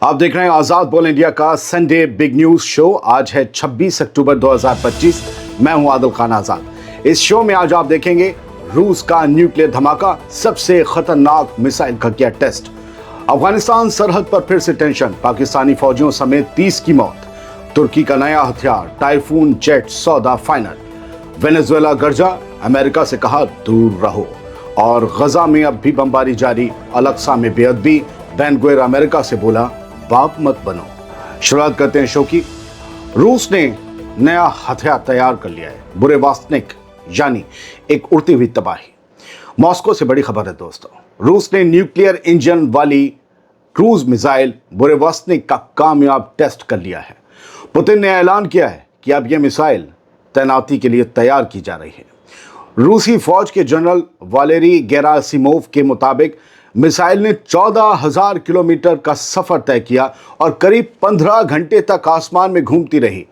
आप देख रहे हैं आजाद बोल इंडिया का संडे बिग न्यूज शो। आज है 26 अक्टूबर 2025। मैं हूं आदिल खान आजाद। इस शो में आज आप देखेंगे रूस का न्यूक्लियर धमाका, सबसे खतरनाक मिसाइल का किया टेस्ट, अफगानिस्तान सरहद पर फिर से टेंशन, पाकिस्तानी फौजियों समेत 30 की मौत, तुर्की का नया हथियार टाइफून जेट सौदा फाइनल, वेनेजुएला गरजा, अमेरिका से कहा दूर रहो, और गजा में अब भी बमबारी जारी, अल-अक्सा में बेअदबी, बेन गुवेर अमेरिका से बोला बाप मत बनो। शुरुआत करते हैं शो की। रूस ने नया हथियार तैयार कर लिया है, बुरेवास्निक, यानी एक उड़ती हुई तबाही। मॉस्को से बड़ी खबर है दोस्तों, रूस ने न्यूक्लियर इंजन वाली क्रूज मिसाइल बुरेवास्निक का कामयाब टेस्ट कर लिया है। पुतिन ने ऐलान किया है कि अब यह मिसाइल तैनाती के लिए तैयार की जा रही है। रूसी फौज के जनरल वालेरी गेरासिमोव के मुताबिक मिसाइल ने 14,000 किलोमीटर का सफर तय किया और करीब 15 घंटे तक आसमान में घूमती रही।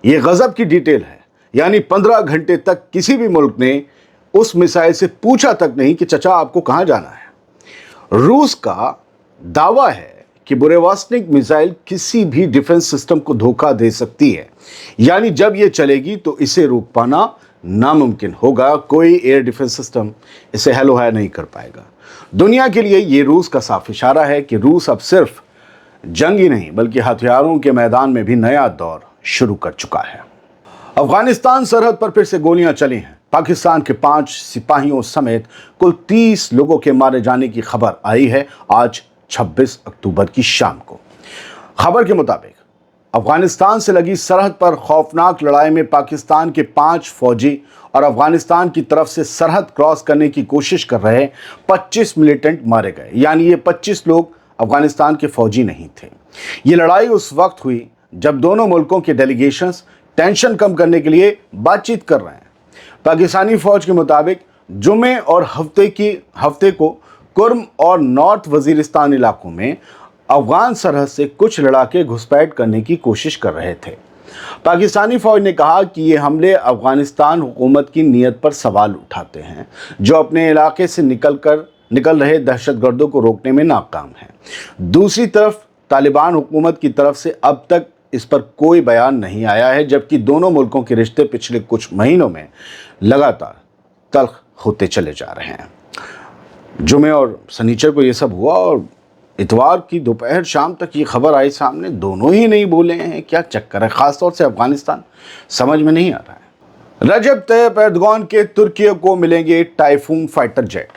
ये गजब की डिटेल है, यानी 15 घंटे तक किसी भी मुल्क ने उस मिसाइल से पूछा तक नहीं कि चचा आपको कहां जाना है। रूस का दावा है कि बुरेवास्निक मिसाइल किसी भी डिफेंस सिस्टम को धोखा दे सकती है, यानी जब ये चलेगी तो इसे रोक पाना नामुमकिन होगा। कोई एयर डिफेंस सिस्टम इसे हेलो हाय नहीं कर पाएगा। दुनिया के लिए ये रूस का साफ इशारा है कि रूस अब सिर्फ जंग ही नहीं बल्कि हथियारों के मैदान में भी नया दौर शुरू कर चुका है। अफगानिस्तान सरहद पर फिर से गोलियां चली हैं। पाकिस्तान के 5 सिपाहियों समेत कुल 30 लोगों के मारे जाने की खबर आई है आज 26 अक्टूबर की शाम को। खबर के मुताबिक अफगानिस्तान से लगी सरहद पर खौफनाक लड़ाई में पाकिस्तान के 5 फौजी और अफगानिस्तान की तरफ से सरहद क्रॉस करने की कोशिश कर रहे 25 मिलिटेंट मारे गए, यानी ये 25 लोग अफगानिस्तान के फौजी नहीं थे। ये लड़ाई उस वक्त हुई जब दोनों मुल्कों के डेलीगेशंस टेंशन कम करने के लिए बातचीत कर रहे हैं। पाकिस्तानी फौज के मुताबिक जुमे और हफ्ते को कुर्म और नॉर्थ वजीरिस्तान इलाकों में अफगान सरहद से कुछ लड़ाके घुसपैठ करने की कोशिश कर रहे थे। पाकिस्तानी फौज ने कहा कि ये हमले अफगानिस्तान हुकूमत की नीयत पर सवाल उठाते हैं, जो अपने इलाके से निकल रहे दहशतगर्दों को रोकने में नाकाम है। दूसरी तरफ तालिबान हुकूमत की तरफ से अब तक इस पर कोई बयान नहीं आया है, जबकि दोनों मुल्कों के रिश्ते पिछले कुछ महीनों में लगातार तल्ख होते चले जा रहे हैं। जुमे और सनीचर को ये सब हुआ और इतवार की दोपहर शाम तक ये खबर आई सामने, दोनों ही नहीं बोले हैं। क्या चक्कर है, खासतौर से अफगानिस्तान, समझ में नहीं आ रहा है। रजब तैयब एर्दोगान के तुर्की को मिलेंगे टाइफून फाइटर जेट,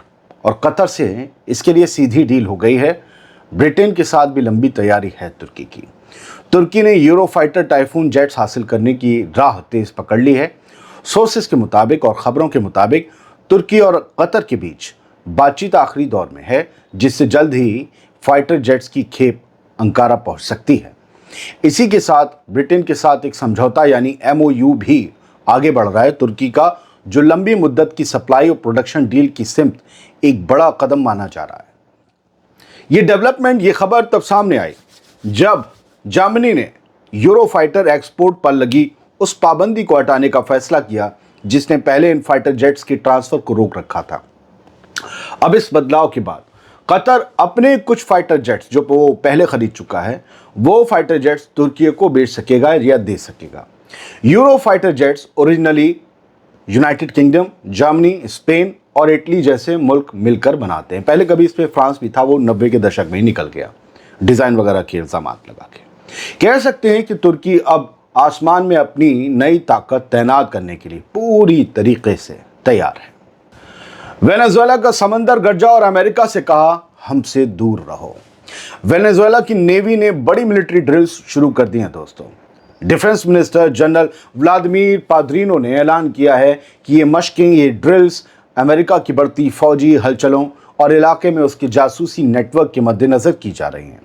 और कतर से इसके लिए सीधी डील हो गई है। ब्रिटेन के साथ भी लंबी तैयारी है तुर्की की। तुर्की ने यूरो फाइटर टाइफून जेट्स हासिल करने की राह तेज पकड़ ली है। सोर्सेस के मुताबिक और खबरों के मुताबिक तुर्की और कतर के बीच बातचीत आखिरी दौर में है, जिससे जल्द ही फाइटर जेट्स की खेप अंकारा पहुंच सकती है। इसी के साथ ब्रिटेन के साथ एक समझौता यानी MOU भी आगे बढ़ रहा है। तुर्की का जो लंबी मुद्दत की सप्लाई और प्रोडक्शन डील की सिमत एक बड़ा कदम माना जा रहा है। ये खबर तब सामने आई जब जर्मनी ने यूरो फाइटर एक्सपोर्ट पर लगी उस पाबंदी को हटाने का फैसला किया जिसने पहले इन फाइटर जेट्स की ट्रांसफर को रोक रखा था। अब इस बदलाव के बाद कतर अपने कुछ फाइटर जेट्स जो वो पहले खरीद चुका है, वो फाइटर जेट्स तुर्की को बेच सकेगा या दे सकेगा। Euro fighter jets originally United kingdom, Germany, Spain और इटली जैसे मुल्क मिलकर बनाते हैं। पहले कभी इस पे फ्रांस भी था, वो 90 के दशक में ही निकल गया डिज़ाइन वगैरह के इल्ज़ाम लगा के। कह सकते हैं कि तुर्की अब आसमान में अपनी नई ताकत तैनात करने के लिए पूरी तरीके से तैयार है। वेनेजुएला का समंदर गरजा और अमेरिका से कहा हमसे दूर रहो। वेनेजुएला की नेवी ने बड़ी मिलिट्री ड्रिल्स शुरू कर दी हैं दोस्तों। डिफेंस मिनिस्टर जनरल व्लादिमीर पाद्रिनो ने ऐलान किया है कि ये ड्रिल्स अमेरिका की बढ़ती फौजी हलचलों और इलाके में उसके जासूसी नेटवर्क के मद्देनज़र की जा रही हैं।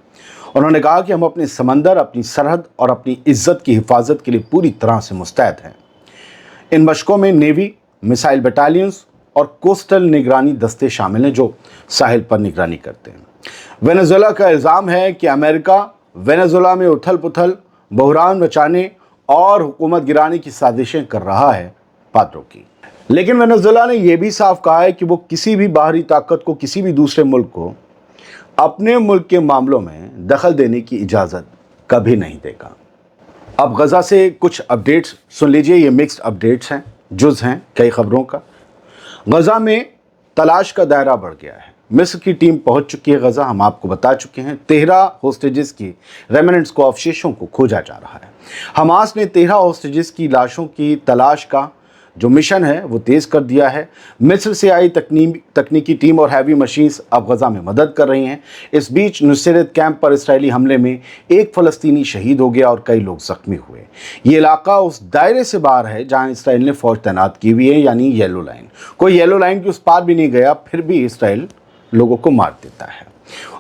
उन्होंने कहा कि हम अपने समंदर, अपनी सरहद और अपनी इज्जत की हिफाजत के लिए पूरी तरह से मुस्तैद हैं। इन मशकों में नेवी, मिसाइल बटालियंस और कोस्टल निगरानी दस्ते शामिल हैं जो साहिल पर निगरानी करते हैं। वेनेजुएला का इल्ज़ाम है कि अमेरिका वेनेजुएला में उथल पुथल, बहरान मचाने और हुकूमत गिराने की साजिशें कर रहा है पात्रों की। लेकिन वेनेजुएला ने यह भी साफ कहा है कि वो किसी भी बाहरी ताकत को, किसी भी दूसरे मुल्क को अपने मुल्क के मामलों में दखल देने की इजाज़त कभी नहीं देगा। अब गज़ा से कुछ अपडेट्स सुन लीजिए। ये मिक्स्ड अपडेट्स हैं, जुज़ हैं कई खबरों का। गज़ा में तलाश का दायरा बढ़ गया है। मिस्र की टीम पहुंच चुकी है गज़ा, हम आपको बता चुके हैं। 13 होस्टेजेस की रेमिनेंट्स को, अवशेषों को खोजा जा रहा है। हमास ने 13 होस्टेजेस की लाशों की तलाश का जो मिशन है वो तेज़ कर दिया है। मिस्र से आई तकनीकी टीम और हैवी मशीन्स अब गज़ा में मदद कर रही हैं। इस बीच नुसैरत कैंप पर इसराइली हमले में एक फ़लस्तीनी शहीद हो गया और कई लोग ज़ख्मी हुए। ये इलाका उस दायरे से बाहर है जहां इसराइल ने फ़ौज तैनात की हुई है, यानी येलो लाइन। कोई येलो लाइन के उस पार भी नहीं गया, फिर भी इसराइल लोगों को मार देता है।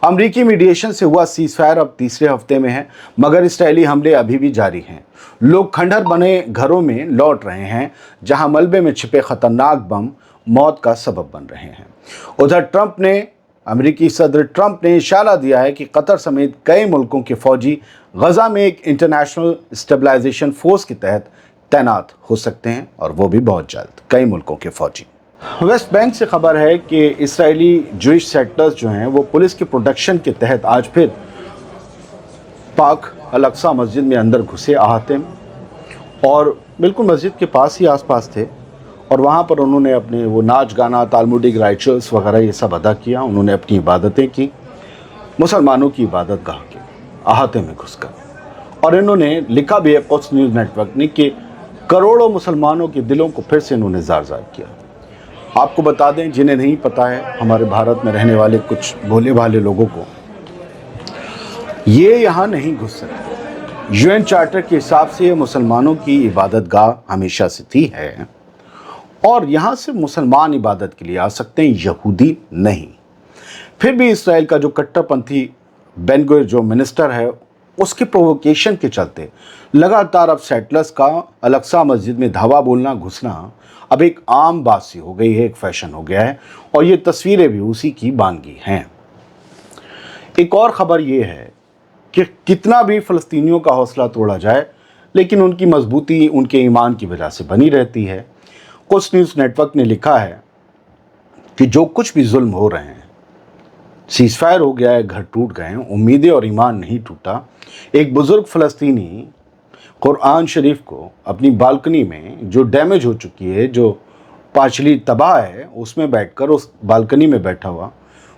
अमरीकी मीडिएशन से हुआ सीज़फायर अब तीसरे हफ्ते में है, मगर इसराइली हमले अभी भी जारी हैं। लोग खंडहर बने घरों में लौट रहे हैं, जहां मलबे में छिपे खतरनाक बम मौत का सबब बन रहे हैं। उधर अमरीकी सदर ट्रंप ने इशारा दिया है कि कतर समेत कई मुल्कों के फौजी गज़ा में एक इंटरनेशनल स्टेबलाइजेशन फोर्स के तहत तैनात हो सकते हैं, और वो भी बहुत जल्द। कई मुल्कों के फौजी। वेस्ट बैंक से खबर है कि इसराइली जूइश सेटलर्स जो हैं वो पुलिस के प्रोटेक्शन के तहत आज फिर पाक अल-अक्सा मस्जिद में अंदर घुसे आहते में, और बिल्कुल मस्जिद के पास ही आसपास थे, और वहाँ पर उन्होंने अपने वो नाच गाना, तालमुडिक राइचुअल्स वगैरह ये सब अदा किया। उन्होंने अपनी इबादतें की, मुसलमानों की इबादत गाह की आहते में घुसकर। और इन्होंने लिखा भी है कुछ न्यूज़ नेटवर्क ने कि करोड़ों मुसलमानों के दिलों को फिर से इन्होंने जार किया। आपको बता दें, जिन्हें नहीं पता है, हमारे भारत में रहने वाले कुछ भोले भाले लोगों को, ये यहाँ नहीं घुस सकते। यूएन चार्टर के हिसाब से ये मुसलमानों की इबादत गाह हमेशा से थी है, और यहाँ से मुसलमान इबादत के लिए आ सकते हैं, यहूदी नहीं। फिर भी इसराइल का जो कट्टरपंथी बेन-गुविर जो मिनिस्टर है, उसके प्रोवोकेशन के चलते लगातार अब सेटलर्स का अल-अक्सा मस्जिद में धावा बोलना, घुसना अब एक आम बात सी हो गई है, एक फैशन हो गया है, और ये तस्वीरें भी उसी की बानगी हैं। एक और ख़बर ये है कि कितना भी फ़लस्तीनियों का हौसला तोड़ा जाए, लेकिन उनकी मजबूती उनके ईमान की वजह से बनी रहती है। कुछ न्यूज़ नेटवर्क ने लिखा है कि जो कुछ भी जुल्म हो रहे हैं, सीज़फायर हो गया है, घर टूट गए हैं, उम्मीदें और ईमान नहीं टूटा। एक बुज़ुर्ग फ़लस्तीनी कुरान शरीफ को अपनी बालकनी में जो डैमेज हो चुकी है, जो पांचली तबाह है, उसमें बैठकर, उस बालकनी में बैठा हुआ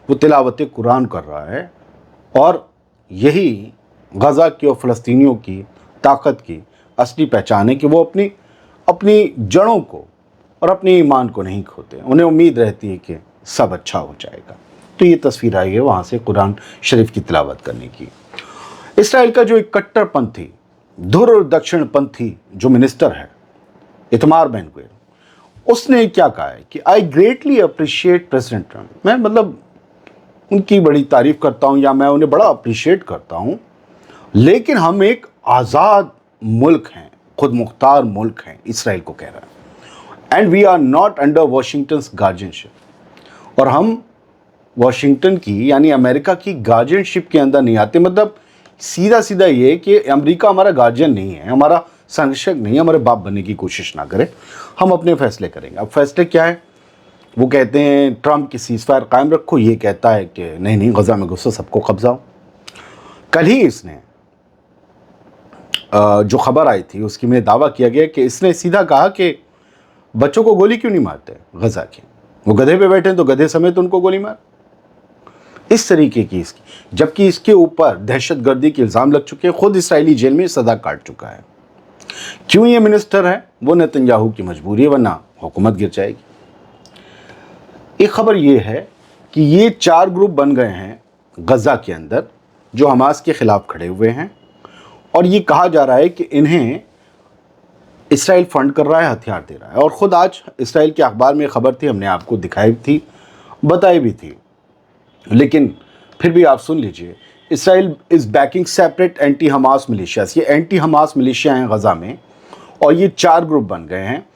वो तिलावत कुरान कर रहा है। और यही गज़ा की और फ़लस्तीनियों की ताकत की असली पहचान है कि वो अपनी जड़ों को और अपने ईमान को नहीं खोते। उन्हें उम्मीद रहती है कि सब अच्छा हो जाएगा। तो ये तस्वीर आई है वहाँ से कुरान शरीफ की तिलावत करने की। इसराइल का जो एक कट्टरपंथी धुर दक्षिणपंथी जो मिनिस्टर है, इतमार बेन-गुविर, उसने क्या कहा है कि आई ग्रेटली अप्रिशिएट प्रेसिडेंट ट्रंप। मैं मतलब उनकी बड़ी तारीफ करता हूँ, या मैं उन्हें बड़ा अप्रिशिएट करता हूँ, लेकिन हम एक आज़ाद मुल्क हैं, खुद मुख्तार मुल्क हैं, इसराइल को कह रहा है। And we are not under Washington's guardianship, और हम वाशिंगटन की यानी अमेरिका की गार्जियनशिप के अंदर नहीं आते। मतलब सीधा सीधा ये कि अमेरिका हमारा गार्जियन नहीं है, हमारा संरक्षक नहीं है, हमारे बाप बनने की कोशिश ना करे, हम अपने फैसले करेंगे। अब फैसले क्या है? वो कहते हैं ट्रंप की सीज़फायर कायम रखो, ये कहता है कि नहीं गज़ा में घुसो, सबको कब्जा। कल ही इसने जो खबर आई थी उसकी में दावा किया गया कि इसने सीधा कहा कि बच्चों को गोली क्यों नहीं मारते गज़ा के, वो गधे पे बैठे हैं तो गधे समेत उनको गोली मार। इस तरीके की इसकी, जबकि इसके ऊपर दहशतगर्दी के इल्ज़ाम लग चुके हैं, खुद इसराइली जेल में सज़ा काट चुका है। क्यों ये मिनिस्टर है? वो नेतन्याहू की मजबूरी है, वरना हुकूमत गिर जाएगी। एक खबर ये है कि ये 4 ग्रुप बन गए हैं गज़ा के अंदर जो हमास के ख़िलाफ़ खड़े हुए हैं, और ये कहा जा रहा है कि इन्हें इसराइल फंड कर रहा है, हथियार दे रहा है। और ख़ुद आज इसराइल के अखबार में खबर थी, हमने आपको दिखाई थी, बताई भी थी, लेकिन फिर भी आप सुन लीजिए। Israel is backing separate anti Hamas militias. ये एंटी हमास मिलिशिया हैं गज़ा में, और ये 4 ग्रुप बन गए हैं।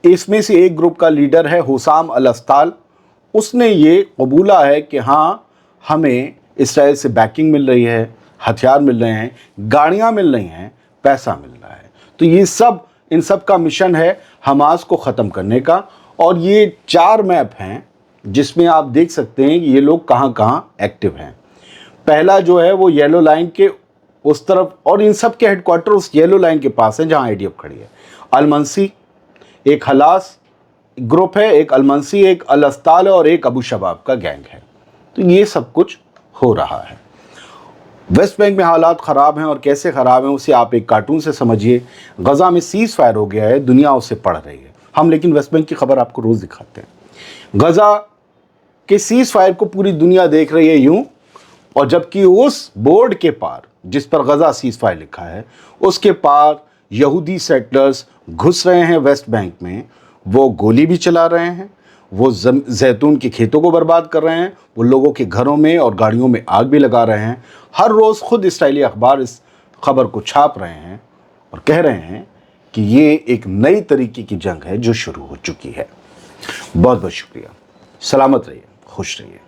इसमें से एक ग्रुप का लीडर है हुसाम अल-अस्ताल। उसने ये कबूला है कि हाँ, हमें इसराइल से बैकिंग मिल रही है, हथियार मिल रहे हैं, गाड़ियाँ मिल रही हैं, पैसा मिल रहा है। तो ये सब, इन सब का मिशन है हमास को ख़त्म करने का। और ये 4 मैप हैं जिसमें आप देख सकते हैं कि ये लोग कहाँ कहाँ एक्टिव हैं। पहला जो है वो येलो लाइन के उस तरफ, और इन सब के हेडक्वार्टर उस येलो लाइन के पास है जहां आईडीएफ खड़ी है। अलमंसी, एक हलास ग्रुप है, एक अलमंसी, एक अल अस्ताल है और एक अबू शबाब का गैंग है। तो ये सब कुछ हो रहा है। वेस्ट बैंक में हालात ख़राब हैं, और कैसे ख़राब हैं उसे आप एक कार्टून से समझिए। गज़ा में सीज़ फायर हो गया है, दुनिया उसे पढ़ रही है। हम लेकिन वेस्ट बैंक की खबर आपको रोज़ दिखाते हैं। गज़ा के सीज़ फायर को पूरी दुनिया देख रही है यूं, और जबकि उस बोर्ड के पार जिस पर गज़ा सीज़ फायर लिखा है, उसके पार यहूदी सेटलर्स घुस रहे हैं वेस्ट बैंक में। वो गोली भी चला रहे हैं, वो जैतून के खेतों को बर्बाद कर रहे हैं, वो लोगों के घरों में और गाड़ियों में आग भी लगा रहे हैं। हर रोज़ खुद इस्राएली अखबार इस खबर को छाप रहे हैं और कह रहे हैं कि ये एक नई तरीके की जंग है जो शुरू हो चुकी है। बहुत बहुत शुक्रिया। सलामत रहिए, खुश रहिए।